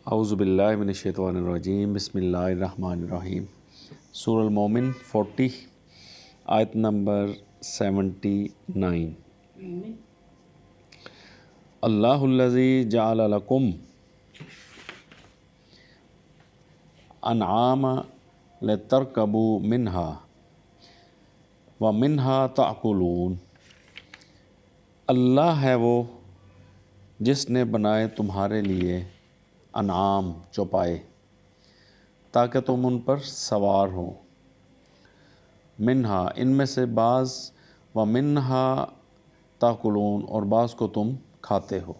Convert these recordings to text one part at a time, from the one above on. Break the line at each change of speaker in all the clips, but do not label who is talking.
اعوذ باللہ من الشیطان الرجیم، بسم اللہ الرحمن الرحیم۔ سورہ المومن 40 آیت نمبر 79۔ اللہ الذی جعل لکم انعام لترکبوا منہا ومنہا تأکلون۔ اللہ ہے وہ جس نے بنائے تمہارے لیے انعام چوپائے تاکہ تم ان پر سوار ہو، منہا ان میں سے بعض، و منہا تاکلون اور بعض کو تم کھاتے ہو۔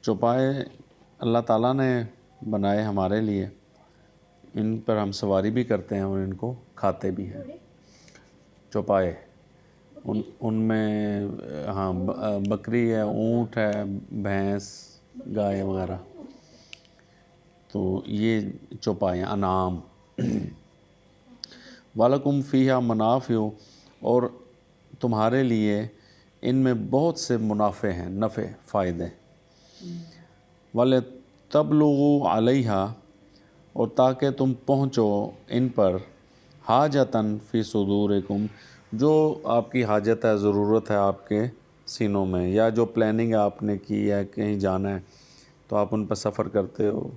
چوپائے اللہ تعالیٰ نے بنائے ہمارے لیے، ان پر ہم سواری بھی کرتے ہیں اور ان کو کھاتے بھی ہیں۔ چوپائے ان میں ہاں بکری ہے، اونٹ ہے، بھینس، گائے وغیرہ، تو یہ چوپائے انعام۔ وَلَكُمْ فِيهَا مَنَافِعُ اور تمہارے لیے ان میں بہت سے منافع ہیں، نفع فائدے۔ وَلِتَبْلُغُوا عَلَيْهَا اور تاکہ تم پہنچو ان پر، حاجتاً فی صدورکم جو آپ کی حاجت ہے، ضرورت ہے آپ کے سینوں میں، یا جو پلاننگ آپ نے کی ہے کہیں جانا ہے تو آپ ان پر سفر کرتے ہو،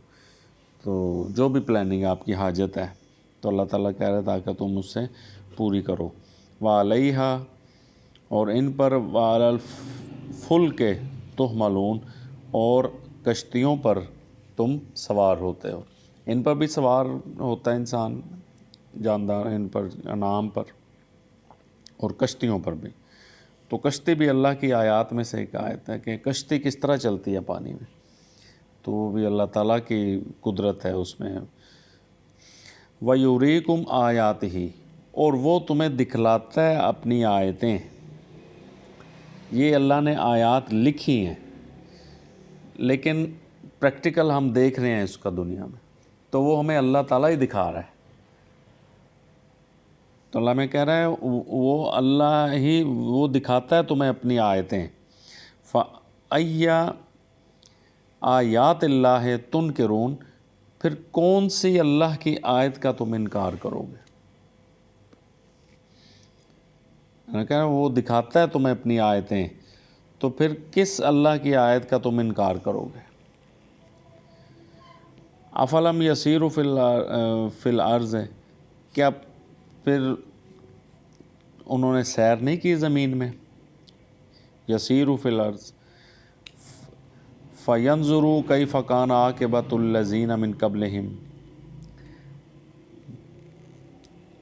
تو جو بھی پلاننگ آپ کی حاجت ہے تو اللہ تعالیٰ کہہ رہا ہے تاکہ تم اس سے پوری کرو۔ وَعَلَيْهَا اور ان پر، وَعَلَى الْفُلْكِ تُحْمَلُونَ اور کشتیوں پر تم سوار ہوتے ہو۔ ان پر بھی سوار ہوتا ہے انسان، جاندار، ان پر انعام پر اور کشتیوں پر بھی۔ تو کشتی بھی اللہ کی آیات میں سے ایک آیت ہے کہ کشتی کس طرح چلتی ہے پانی میں، تو وہ بھی اللہ تعالیٰ کی قدرت ہے اس میں۔ وَيُرِيكُمْ آیَاتِهِ اور وہ تمہیں دکھلاتا ہے اپنی آیتیں۔ یہ اللہ نے آیات لکھی ہیں لیکن پریکٹیکل ہم دیکھ رہے ہیں اس کا دنیا میں، تو وہ ہمیں اللہ تعالیٰ ہی دکھا رہا ہے۔ تو اللہ میں کہہ رہا ہے وہ اللہ ہی وہ دکھاتا ہے تمہیں اپنی آیتیں۔ فَأَيَّ آیات اللہ تنکرون پھر کون سی اللہ کی آیت کا تم انکار کرو گے؟ کہہ رہا ہے وہ دکھاتا ہے تمہیں اپنی آیتیں، تو پھر کس اللہ کی آیت کا تم انکار کرو گے؟ افلم یسیروا فی الارض کیا پھر انہوں نے سیر نہیں کی زمین میں؟ یسیروا فی الارض فینظروا کیف کان عاقبۃ الذین من قبلہم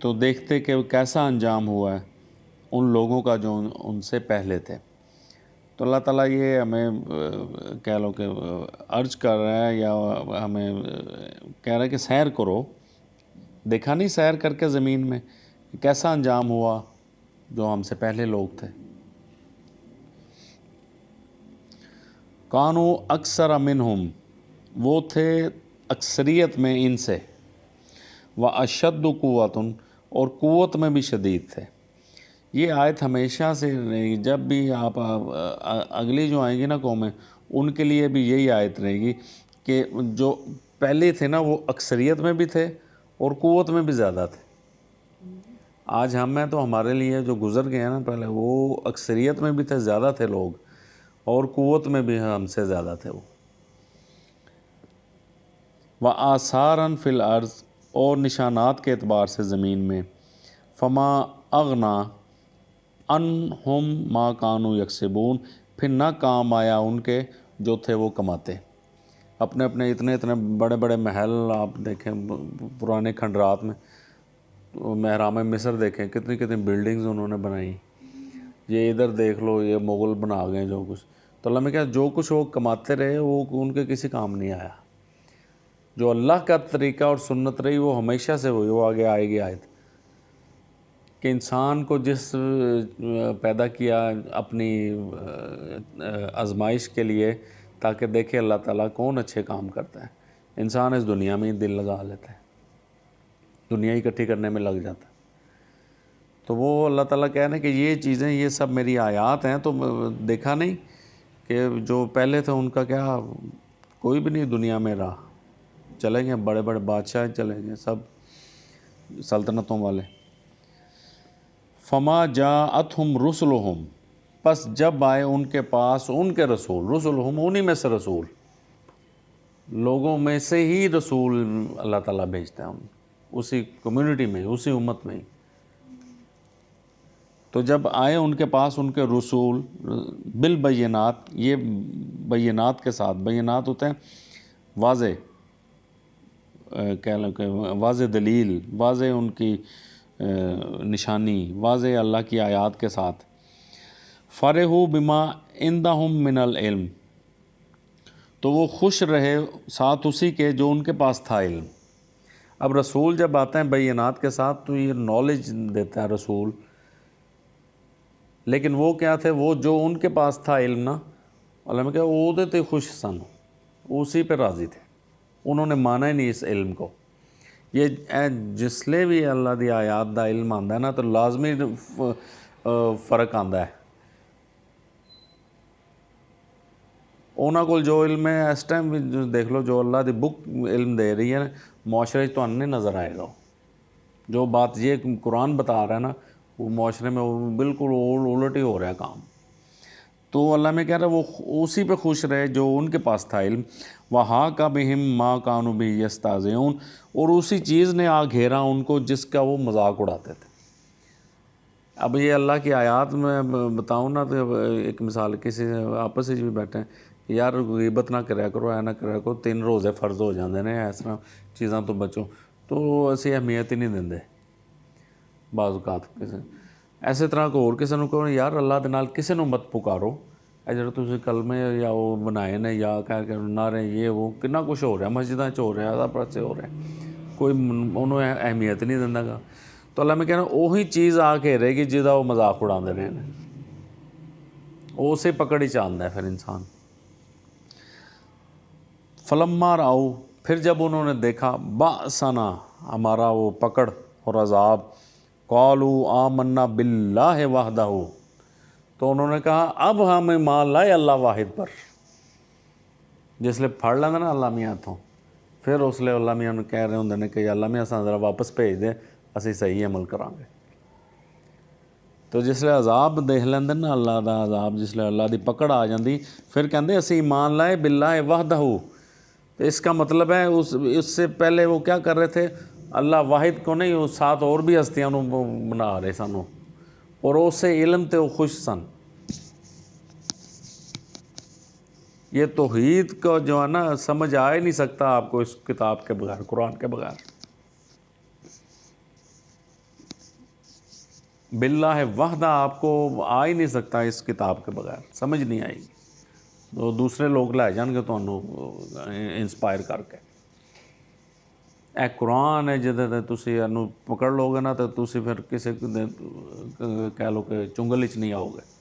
تو دیکھتے کہ کیسا انجام ہوا ہے ان لوگوں کا جو ان سے پہلے تھے۔ تو اللہ تعالیٰ یہ ہمیں کہہ لو کہ عرض کر رہا ہے، یا ہمیں کہہ رہا ہے کہ سیر کرو۔ دیکھا نہیں سیر کر کے زمین میں کیسا انجام ہوا جو ہم سے پہلے لوگ تھے؟ کانوا اکثر منہم وہ تھے اکثریت میں ان سے، واشد قوۃ اور قوت میں بھی شدید تھے۔ یہ آیت ہمیشہ سے رہے گی، جب بھی آپ اگلی جو آئیں گی نا قومیں، ان کے لیے بھی یہی آیت رہے گی کہ جو پہلے تھے نا وہ اکثریت میں بھی تھے اور قوت میں بھی زیادہ تھے۔ آج ہم ہیں تو ہمارے لیے جو گزر گئے ہیں نا پہلے، وہ اکثریت میں بھی تھے، زیادہ تھے لوگ، اور قوت میں بھی ہم سے زیادہ تھے وہ۔ وَآثَارًا فِي الْأَرْضِ اور نشانات کے اعتبار سے زمین میں، فما اغنا عنہم ما کانوا یکسبون پھر نہ کام آیا ان کے جو تھے وہ کماتے۔ اپنے اپنے اتنے بڑے بڑے محل آپ دیکھیں پرانے کھنڈرات میں، محرام مصر دیکھیں کتنی کتنی بلڈنگز انہوں نے بنائی، یہ ادھر دیکھ لو یہ مغل بنا گئے جو کچھ۔ تو اللہ میں کہا جو کچھ وہ کماتے رہے وہ ان کے کسی کام نہیں آیا۔ جو اللہ کا طریقہ اور سنت رہی وہ ہمیشہ سے ہوئی، وہ آگے آئے گی آیت کہ انسان کو جس پیدا کیا اپنی آزمائش کے لیے تاکہ دیکھے اللہ تعالیٰ کون اچھے کام کرتا ہے، انسان اس دنیا میں ہی دل لگا لیتا ہے، دنیا اکٹھی کرنے میں لگ جاتا ہے۔ تو وہ اللہ تعالیٰ کہہ رہے ہیں کہ یہ چیزیں یہ سب میری آیات ہیں، تو دیکھا نہیں کہ جو پہلے تھے ان کا کیا کوئی بھی نہیں دنیا میں رہا، چلے گئے بڑے بڑے بادشاہ چلے گئے سب سلطنتوں والے۔ فما جاءتہم رسلہم، پس جب آئے ان کے پاس ان کے رسول، رسلہم انہی میں سے رسول، لوگوں میں سے ہی رسول اللہ تعالیٰ بھیجتا ہے، اسی کمیونٹی میں، اسی امت میں ہی۔ تو جب آئے ان کے پاس ان کے رسول بالبینات، یہ بینات کے ساتھ، بینات ہوتے ہیں واضح، کہہ لو کہ واضح دلیل، واضح ان کی نشانی، واضح اللہ کی آیات کے ساتھ، فرحوا بما عندہم من العلم، تو وہ خوش رہے ساتھ اسی کے جو ان کے پاس تھا علم۔ اب رسول جب آتے ہیں بینات کے ساتھ تو یہ نالج دیتا ہے رسول، لیکن وہ کیا تھے، وہ جو ان کے پاس تھا علم نا، اللہ میں کہا وہ تے خوش سن، اسی پہ راضی تھے، انہوں نے مانا ہی نہیں اس علم کو۔ یہ جسلے بھی اللہ دی آیات دا علم آندا ہے نا تو لازمی فرق آندا ہے۔ انہاں کول جو علم ہے اس ٹائم بھی دیکھ لو، جو اللہ دی بک علم دے رہی ہے معاشرے تو نہیں نظر آئے گا، جو بات یہ قرآن بتا رہا ہے نا وہ معاشرے میں وہ بالکل الٹ ہی ہو رہا ہے کام۔ تو اللہ میں کہہ رہا ہے وہ اسی پہ خوش رہے جو ان کے پاس تھا علم، وَحَاقَ بِهِم مَا كَانُوا بِهِ يَسْتَهْزِئُونَ، اور اسی چیز نے آ گھیرا ان کو جس کا وہ مذاق اڑاتے تھے۔ اب یہ اللہ کی آیات میں بتاؤں نا تو ایک مثال، کسی آپس ہی بھی بیٹھے ہیں یار غیبت نہ کریا کرو، نہ کریا کرو، 3 روزے فرض ہو جاندے نے، اس طرح چیزاں تو بچو، تو اسی اہمیت ہی نہیں دیندے بعض اوقات۔ ایسے طرح کو اور کسی نو کہو یار اللہ دے نال کسی نو مت پکارو، اے جڑے تسی کلمے یا وہ بنائے نے یا کہہ کے نعرے یہ وہ کنا کچھ ہو رہا ہے، مسجداں چ ہو رہا ہے، ہر پاسے ہو رہا ہے، کوئی انہوں اہمیت نہیں دیندا گا۔ تو اللہ میں کہنا وہی چیز آ کے رہے گی جہاں وہ مذاق اڑاندے رہے ہیں، وہ اسے پکڑ ہی چاہتا ہے پھر انسان۔ فلما راؤ، پھر جب انہوں نے دیکھا باسنا، ہمارا وہ پکڑ اور عذاب، قالوا آمنا باللہ وحدہ، تو انہوں نے کہا اب ہم ایمان لائے اللہ واحد پر۔ جس لئے پھڑ لینا نا اللہ میاں تو پھر اس لئے اللہ میاں کہہ رہے ہوں کہ اللہ میاں سان ذرا واپس بھیج دے، اسی صحیح عمل کریں گے۔ تو جس لئے عذاب دیکھ لیندے نا اللہ دا عذاب، جس لئے اللہ دی پکڑ آ جاندی، پھر کہندے اسی ایمان لائے باللہ وحدہ۔ تو اس کا مطلب ہے اس سے پہلے وہ کیا کر رہے تھے، اللہ واحد کو نہیں، وہ ساتھ اور بھی ہستیاں بنا رہے سن، اور اس سے علم تے وہ خوش سن۔ یہ توحید کا جو ہے نا سمجھ آ ہی نہیں سکتا آپ کو اس کتاب کے بغیر، قرآن کے بغیر۔ باللہ وحدہ آپ کو آ ہی نہیں سکتا اس کتاب کے بغیر، سمجھ نہیں آئے گی، تو دوسرے لوگ لے جان گے تو انسپائر کر کے۔ اے قرآن ہے جدے تے تسی انو پکڑ لو گے نا تو تسی پھر کسی کہہ لو کہ چنگل وچ نہیں آؤ گے۔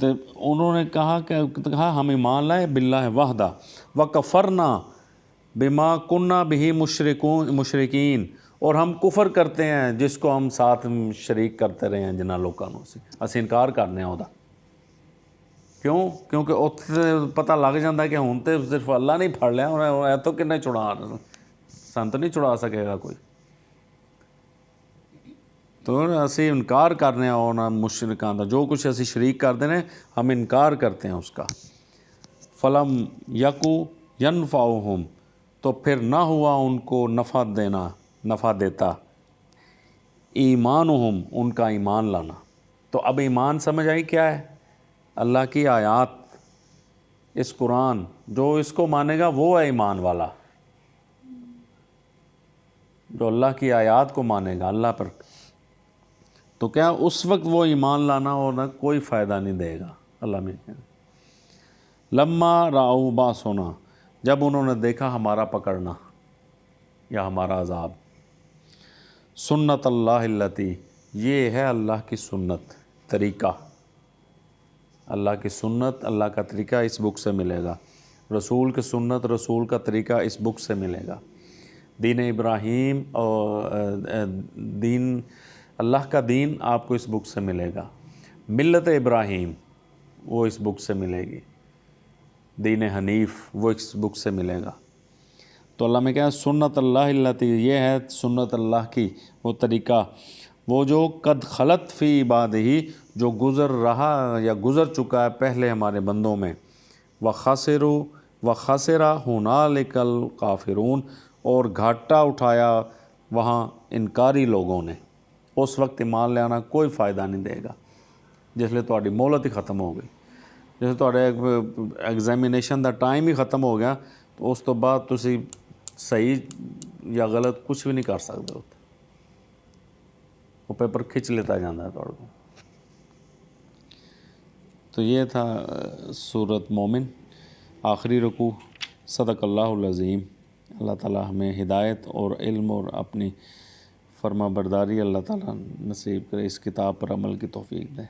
تو انہوں نے کہا ہم ایمان لائے باللہ وحدہ وکفرنا بما کننا بہ مشرکین، اور ہم کفر کرتے ہیں جس کو ہم ساتھ شریک کرتے رہے ہیں جنہاں لوگوں سے، اسی انکار کرنے ہیں وہدا۔ کیوں؟ کیونکہ اتنے پتہ لگ جاتا ہے کہ ہوں تو صرف اللہ نہیں پھڑ لیا، اے تو کنے چھڑا، سن تو نہیں چھڑا سکے گا کوئی۔ تو اسی انکار کرنے ہیں مشرکاں دا، جو کچھ اسی شریک کرتے ہیں ہم انکار کرتے ہیں اس کا۔ فلم یکو ینفعہم، تو پھر نہ ہوا ان کو نفع دیتا، ایمانہم، ان کا ایمان لانا۔ تو اب ایمان سمجھ آئی کیا ہے؟ اللہ کی آیات، اس قرآن، جو اس کو مانے گا وہ ہے ایمان والا، جو اللہ کی آیات کو مانے گا اللہ پر۔ تو کیا اس وقت وہ ایمان لانا ہونا کوئی فائدہ نہیں دے گا، اللہ میں کہنا۔ لما راؤ باسنا، جب انہوں نے دیکھا ہمارا پکڑنا یا ہمارا عذاب، سنت اللہ التی، یہ ہے اللہ کی سنت، طریقہ، اللہ کی سنت، اللہ کا طریقہ اس بک سے ملے گا، رسول کی سنت، رسول کا طریقہ اس بک سے ملے گا، دین ابراہیم اور دین اللہ کا دین آپ کو اس بک سے ملے گا، ملت ابراہیم وہ اس بک سے ملے گی۔ دین حنیف، وہ اس بک سے ملے گا۔ تو اللہ میں کیا ہے، سنت اللہ التی، یہ ہے سنت اللہ کی وہ طریقہ، وہ جو قد خلط فی عبادہ، جو گزر رہا یا گزر چکا ہے پہلے ہمارے بندوں میں، وخسرا ہنالک الکافرون، اور گھاٹا اٹھایا وہاں انکاری لوگوں نے۔ اس وقت ایمان لے آنا کوئی فائدہ نہیں دے گا، جس لئے تہاڈی مہلت ہی ختم ہو گئی، جیسے تہاڈے ایگزامینیشن دا ٹائم ہی ختم ہو گیا، تو اس تو بعد تسی صحیح یا غلط کچھ بھی نہیں کر سکتے ہوتے، وہ پیپر کھچ لیتا جانا ہے تہاڈے کو۔ تو یہ تھا سورۃ مومن، آخری رکوع۔ صدق اللہ العظیم۔ اللہ تعالیٰ ہمیں ہدایت اور علم اور اپنی فرما برداری اللہ تعالیٰ نصیب کرے، اس کتاب پر عمل کی توفیق دے۔